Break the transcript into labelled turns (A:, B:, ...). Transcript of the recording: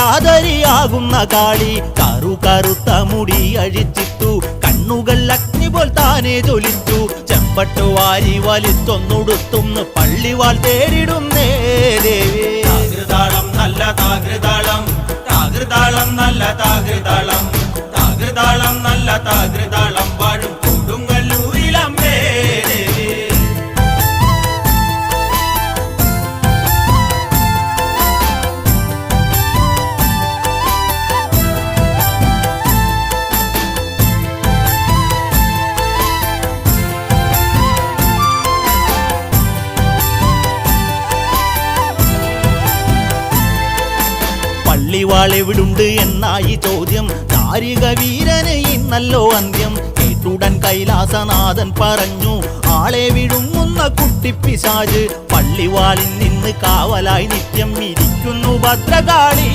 A: കാതരിയാകുന്ന കാളി കറുത്ത മുടി അഴിച്ചിട്ടു കണ്ണുകൾ അഗ്നി പോൽ താനെ ജ്വലിച്ചു ചെമ്പട്ടു വാരി വലിച്ചൊന്നുടുത്തുന്ന് പള്ളിവാൾ തേടിടുന്നേ ദേവി
B: താകൃതാളം നല്ല താകൃതാളം താകൃതാളം നല്ല താകൃതാളം താകൃതാളം നല്ല താകൃതാളം വാഴും കൊടുങ്ങല്ലൂരിലമ്മേ ദേവി
A: പള്ളിവാൾ എവിടുണ്ട് എന്നായി ചോദ്യം ചാരിക വീരന് ഇന്നല്ലോ അന്ത്യം കേട്ടുടൻ കൈലാസനാഥൻ പറഞ്ഞു ആളെ വിഴുങ്ങുന്ന കുട്ടിപ്പിശാച് പള്ളിവാളിൽ നിന്ന് കാവലായി നിത്യം ഇരിക്കുന്നു ഭദ്രകാളി